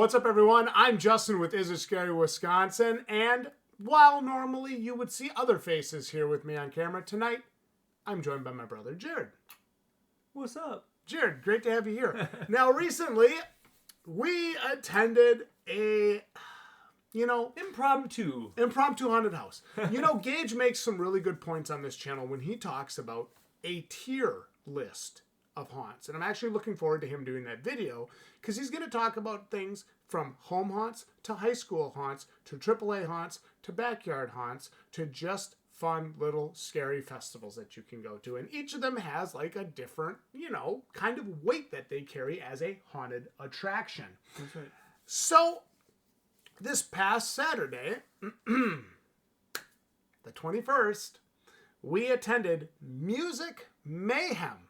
What's up, everyone? I'm Justin with Is It Scary Wisconsin, and while normally you would see other faces here with me on camera, tonight I'm joined by my brother, Jared. What's up? Jared, great to have you here. Now, recently, we attended a, Impromptu haunted house. Gage makes some really good points on this channel when he talks about a tier list of haunts. And I'm actually looking forward to him doing that video because he's going to talk about things from home haunts to high school haunts to AAA haunts to backyard haunts to just fun little scary festivals that you can go to. And each of them has like a different, kind of weight that they carry as a haunted attraction. That's right. So this past Saturday, the 21st, we attended Music Mayhem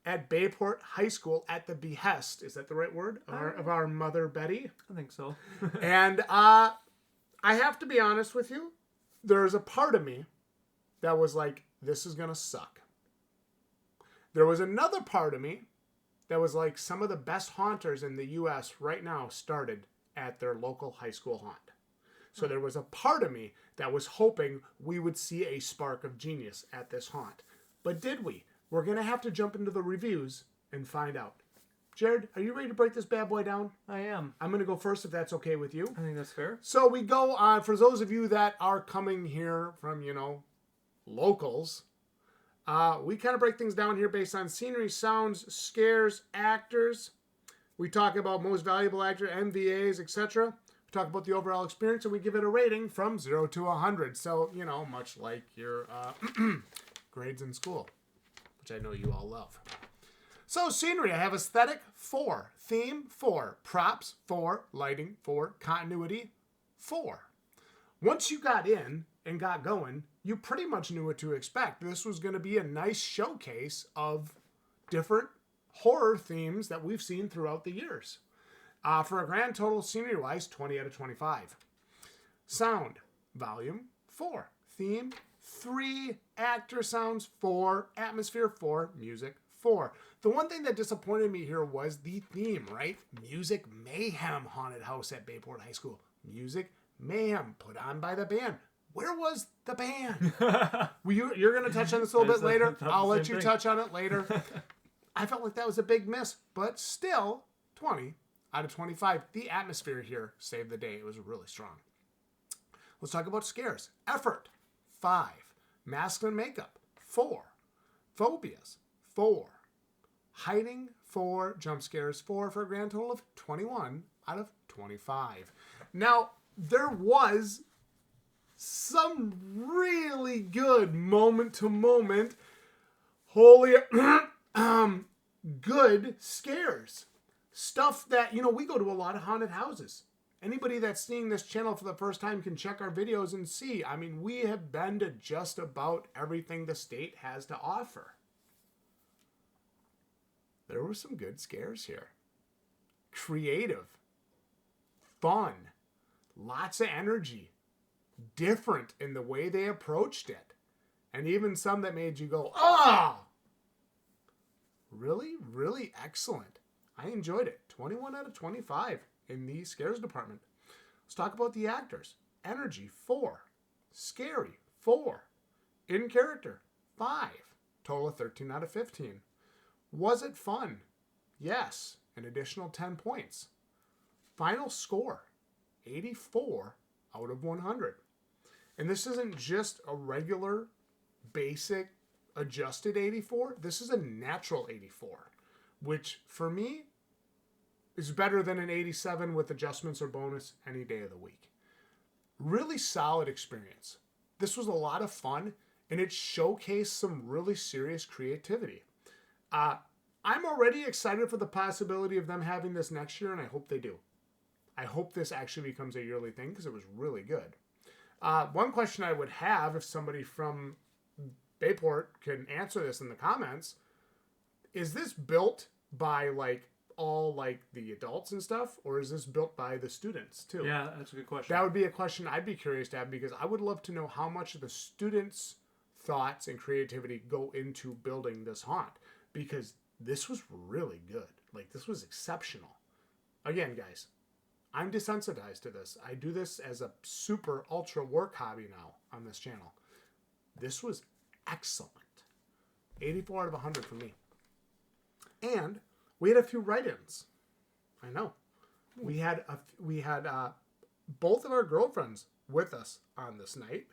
at Bayport High School at the behest, is that the right word, of our mother, Betty? I think so. And I have to be honest with you, there's a part of me that was like, this is going to suck. There was another part of me that was like, some of the best haunters in the U.S. right now started at their local high school haunt. So there was a part of me that was hoping we would see a spark of genius at this haunt. But did we? We're going to have to jump into the reviews and find out. Jared, are you ready to break this bad boy down? I am. I'm going to go first if that's okay with you. I think that's fair. So we go on, for those of you that are coming here from, locals, we kind of break things down here based on scenery, sounds, scares, actors. We talk about most valuable actor, MVAs, etc. We talk about the overall experience, and we give it a rating from 0 to 100. So, much like your grades in school, which I know you all love. So, scenery, I have aesthetic, 4. Theme, 4. Props, 4. Lighting, 4. Continuity, 4. Once you got in and got going, you pretty much knew what to expect. This was going to be a nice showcase of different horror themes that we've seen throughout the years. For a grand total, scenery-wise, 20 out of 25. Sound, volume, 4. Theme, 3. Actor sounds, 4. Atmosphere, 4. Music, 4. The one thing that disappointed me here was the theme, right? Music Mayhem Haunted House at Bayport High School. Music Mayhem, put on by the band. Where was the band? You're going to touch on this a little bit later. I'll let you touch on it later. I felt like that was a big miss, but still, 20 out of 25. The atmosphere here saved the day. It was really strong. Let's talk about scares. Effort, 5. Masculine makeup, 4. Phobias, 4. Hiding, 4. Jump scares, 4, for a grand total of 21 out of 25. Now, there was some really good moment-to-moment, holy, good scares. Stuff that, we go to a lot of haunted houses. Anybody that's seeing this channel for the first time can check our videos and see. I mean, we have been to just about everything the state has to offer. There were some good scares here. Creative. Fun. Lots of energy. Different in the way they approached it. And even some that made you go, ah! Really, really excellent. I enjoyed it. 21 out of 25 in the scares department. Let's talk about the actors. Energy, 4. Scary, 4. In character, 5. Total of 13 out of 15. Was it fun? Yes. An additional 10 points. Final score, 84 out of 100. And this isn't just a regular, basic, adjusted 84. This is a natural 84, which for me is better than an 87 with adjustments or bonus any day of the week. Really solid experience. This was a lot of fun, and it showcased some really serious creativity. I'm already excited for the possibility of them having this next year, and I hope they do. I hope this actually becomes a yearly thing because it was really good. One question I would have, if somebody from Bayport can answer this in the comments, is this built by all the adults and stuff, or is this built by the students too? Yeah, that's a good question. That would be a question I'd be curious to have, because I would love to know how much of the students' thoughts and creativity go into building this haunt, because this was really good. This was exceptional. Again, guys, I'm desensitized to this. I do this as a super ultra work hobby now on this channel. This was excellent. 84 out of 100 for me. And we had a few write-ins. I know. We had both of our girlfriends with us on this night.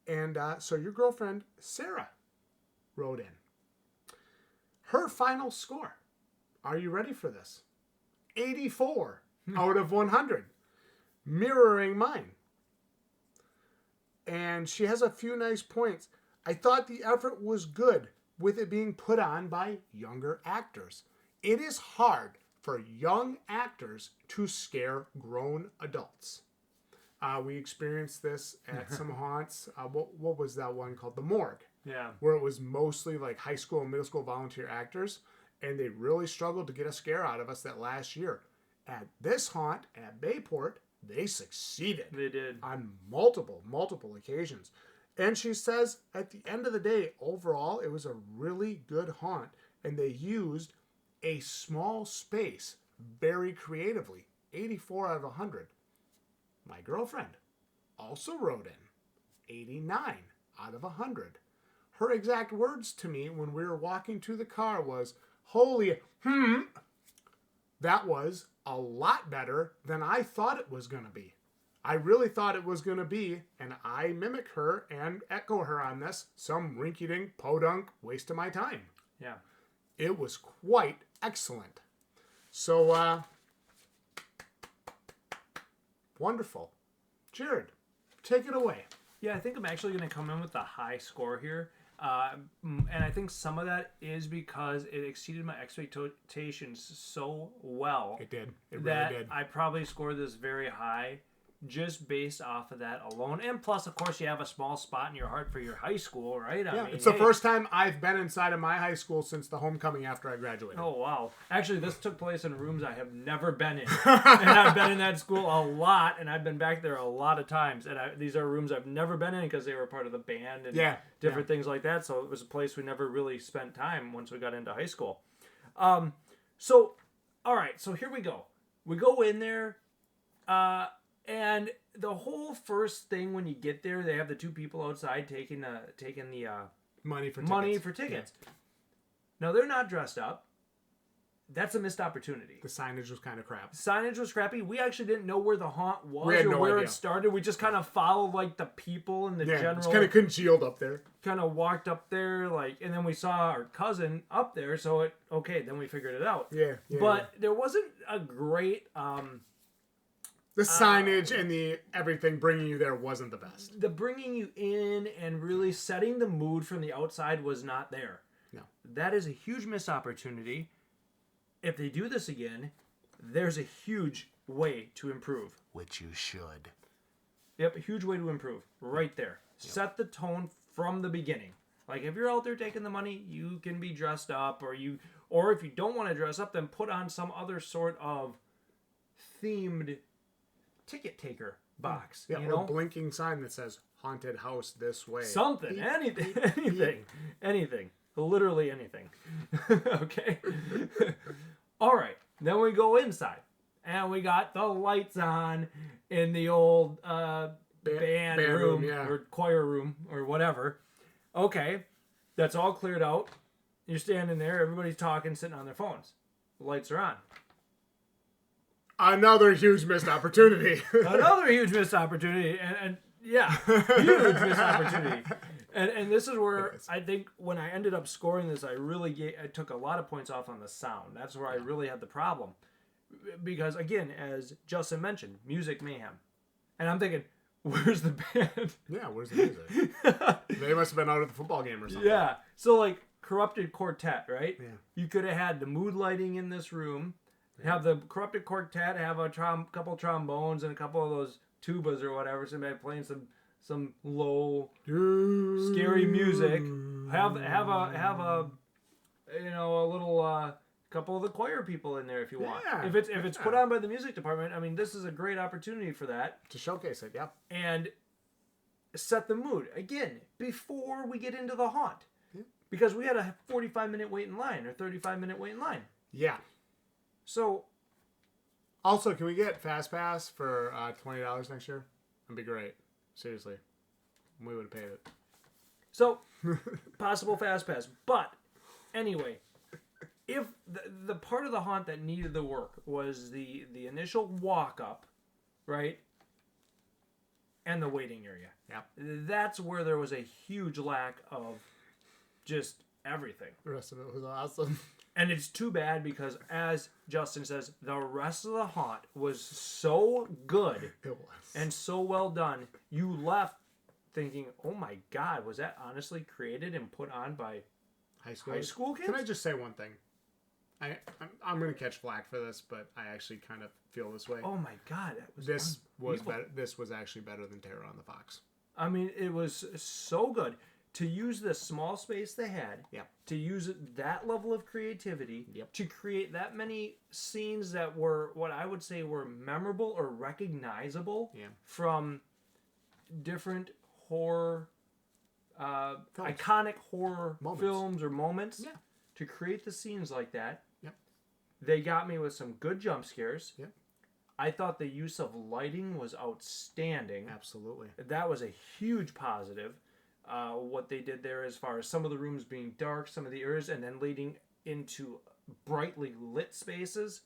And so your girlfriend, Sarah, wrote in. Her final score. Are you ready for this? 84 out of 100. Mirroring mine. And she has a few nice points. I thought the effort was good with it being put on by younger actors. It is hard for young actors to scare grown adults. We experienced this at some haunts. What was that one called? The Morgue. Yeah. Where it was mostly like high school and middle school volunteer actors. And they really struggled to get a scare out of us that last year. At this haunt at Bayport, they succeeded. They did. On multiple occasions. And she says, at the end of the day, overall, it was a really good haunt. And they used a small space very creatively. 84 out of 100. My girlfriend also wrote in 89 out of 100. Her exact words to me when we were walking to the car was, holy, that was a lot better than I thought it was going to be. I really thought it was going to be, and I mimic her and echo her on this, some rinky-dink, podunk waste of my time. Yeah. It was quite excellent. So, wonderful. Jared, take it away. Yeah, I think I'm actually going to come in with a high score here. And I think some of that is because it exceeded my expectations so well. It did. It that really did. I probably scored this very high just based off of that alone. And plus, of course, you have a small spot in your heart for your high school, right? I mean, it's the first time I've been inside of my high school since the homecoming after I graduated. Oh, wow. Actually, this took place in rooms I have never been in. And I've been in that school a lot, and I've been back there a lot of times. And these are rooms I've never been in because they were part of the band and different things like that. So it was a place we never really spent time once we got into high school. So, all right. So here we go. We go in there, and the whole first thing when you get there, they have the two people outside taking the money for tickets. Yeah. Now, they're not dressed up. That's a missed opportunity. The signage was kind of crap. Signage was crappy. We actually didn't know where the haunt was We had or no where idea. it started. We just kind of followed like the people and the general. It's kind of congealed up there. Kind of walked up there, and then we saw our cousin up there. So then we figured it out. Yeah. But there wasn't a great. The signage and the everything bringing you there wasn't the best. The bringing you in and really setting the mood from the outside was not there. No. That is a huge missed opportunity. If they do this again, there's a huge way to improve. Which you should. Yep, a huge way to improve. Right there. Yep. Set the tone from the beginning. Like, if you're out there taking the money, you can be dressed up, or if you don't want to dress up, then put on some other sort of themed ticket taker box. Yeah, or a blinking sign that says haunted house this way. Something. Anything. Literally anything. Okay? All right. Then we go inside. And we got the lights on in the old band room or choir room or whatever. Okay. That's all cleared out. You're standing there. Everybody's talking, sitting on their phones. The lights are on. Another huge missed opportunity. Another huge missed opportunity. And huge missed opportunity. And this is where I think when I ended up scoring this, I took a lot of points off on the sound. That's where I really had the problem. Because, again, as Justin mentioned, music mayhem. And I'm thinking, where's the band? Yeah, where's the music? They must have been out at the football game or something. Yeah. So, like, Corrupted Quartet, right? Yeah. You could have had the mood lighting in this room, have the Corrupted Quartet, have a couple trombones and a couple of those tubas or whatever, somebody playing some low, scary music. Have a little couple of the choir people in there if you want. Yeah. If it's put on by the music department, I mean, this is a great opportunity for that. To showcase it, yeah. And set the mood again before we get into the haunt, because we had a 45-minute wait in line or 35-minute wait in line. Yeah. So Also, can we get Fast Pass for $20 next year? That'd be great. Seriously. We would have paid it. So, possible Fast Pass. But, anyway, if the part of the haunt that needed the work was the initial walk-up, right? And the waiting area. Yeah. That's where there was a huge lack of just everything. The rest of it was awesome. And it's too bad because, as Justin says, the rest of the haunt was so good. It was. And so well done. You left thinking, oh my God, was that honestly created and put on by high school kids? Can I just say one thing? I'm going to catch flack for this, but I actually kind of feel this way. Oh my God, that was this was better. This was actually better than Terror on the Fox. I mean, it was so good to use the small space they had. Yep. To use that level of creativity. Yep. To create that many scenes that were what I would say were memorable or recognizable. Yeah. From different horror, iconic horror films or moments. Yeah. To create the scenes like that. Yep. They got me with some good jump scares. Yep. I thought the use of lighting was outstanding. Absolutely. That was a huge positive. What they did there as far as some of the rooms being dark, some of the areas, and then leading into brightly lit spaces.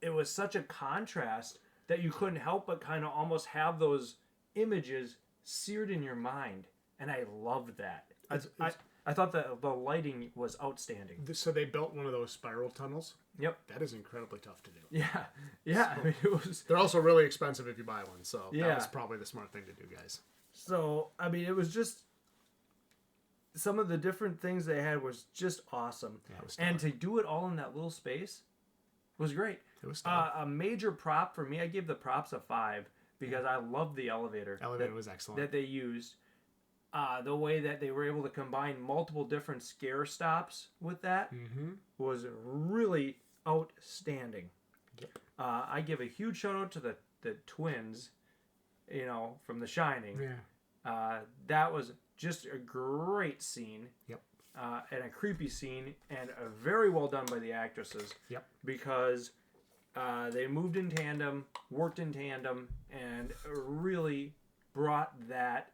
It was such a contrast that you couldn't help but kind of almost have those images seared in your mind. And I loved that. I thought the lighting was outstanding. So they built one of those spiral tunnels. Yep. That is incredibly tough to do. Yeah. Yeah. So, I mean, it was. They're also really expensive if you buy one. So yeah. That was probably the smart thing to do, guys. So, I mean, it was just. Some of the different things they had was just awesome. Yeah, it was and to do it all in that little space was great. It was a major prop for me. I gave the props a 5 because I loved the elevator. Elevator was excellent. That they used. The way that they were able to combine multiple different scare stops with that was really outstanding. Yep. I give a huge shout out to the twins, from The Shining. Yeah. That was just a great scene. Yep. And a creepy scene, and very well done by the actresses. Yep. Because they moved in tandem, worked in tandem, and really brought that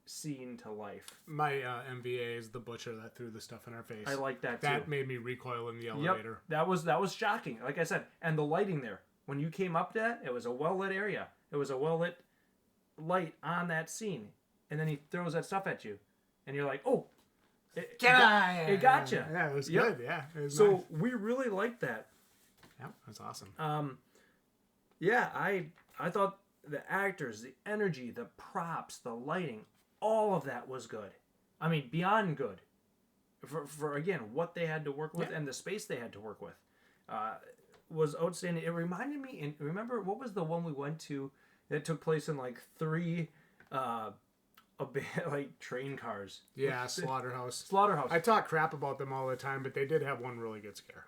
scene to life. My MVA is the butcher that threw the stuff in our face. I like that too. That made me recoil in the elevator. Yep. That was shocking. Like I said, and the lighting there. When you came up to that, it was a well lit area. It was a well lit light on that scene, and then he throws that stuff at you, and you're like, oh, it got you. Yeah, it was good. Yeah. It was so nice. we really liked that. Yep, that's awesome. Yeah, I thought the actors, the energy, the props, the lighting, all of that was good. I mean, beyond good. For again, what they had to work with and the space they had to work with was outstanding. It reminded me, and remember, what was the one we went to that took place in like 3 like train cars? Yeah, Slaughterhouse. Slaughterhouse. I talk crap about them all the time, but they did have one really good scare.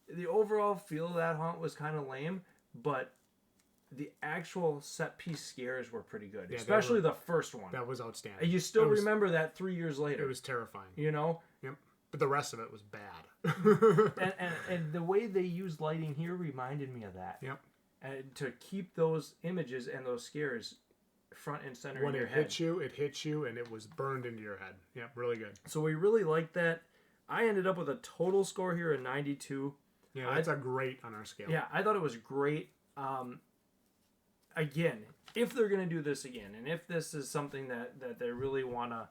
The overall feel of that haunt was kind of lame, but the actual set piece scares were pretty good, especially the first one. That was outstanding. And you still remember that 3 years later. It was terrifying. Yep. But the rest of it was bad. and the way they used lighting here reminded me of that. Yep. And to keep those images and those scares front and center when in your it head. it hit you, and it was burned into your head. Yep, really good. So we really liked that. I ended up with a total score here of 92. Yeah, that's a great on our scale. Yeah, I thought it was great. Again, if they're going to do this again, and if this is something that they really want to,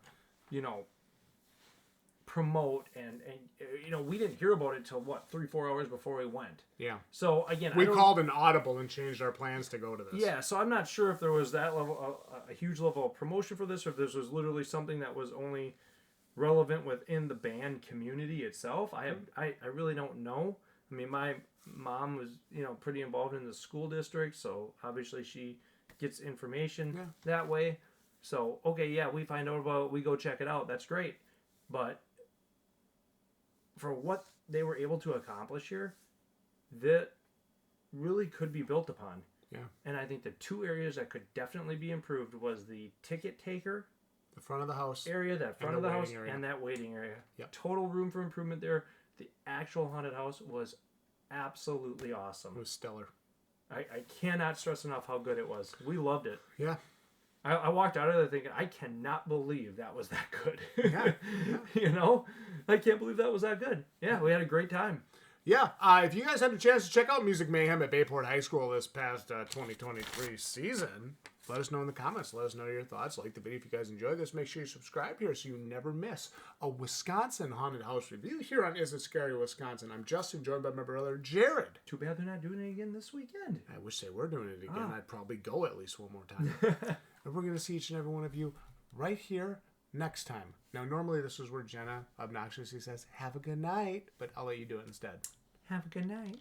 promote, and we didn't hear about it till 3-4 hours before we went. Yeah. So again, we called an audible and changed our plans to go to this. Yeah, so I'm not sure if there was that level, a huge level of promotion for this, or if this was literally something that was only relevant within the band community itself. I really don't know. I mean, my mom was, pretty involved in the school district, so obviously she gets information that way. So, okay, yeah, we find out about it, we go check it out. That's great. But for what they were able to accomplish here, that really could be built upon. Yeah. And I think the 2 areas that could definitely be improved was the ticket taker, the front of the house area, that front of the house, area. and that waiting area. Yep. Total room for improvement there. The actual haunted house was absolutely awesome. It was stellar. I cannot stress enough how good it was. We loved it. Yeah. I walked out of there thinking, I cannot believe that was that good. Yeah. You know? I can't believe that was that good. Yeah, we had a great time. Yeah. If you guys had a chance to check out Music Mayhem at Bayport High School this past 2023 season, let us know in the comments. Let us know your thoughts. Like the video if you guys enjoyed this. Make sure you subscribe here so you never miss a Wisconsin haunted house review here on Isn't Scary Wisconsin. I'm Justin, joined by my brother Jared. Too bad they're not doing it again this weekend. I wish they were doing it again. I'd probably go at least one more time. And we're going to see each and every one of you right here next time. Now, normally this is where Jenna obnoxiously says, have a good night, but I'll let you do it instead. Have a good night.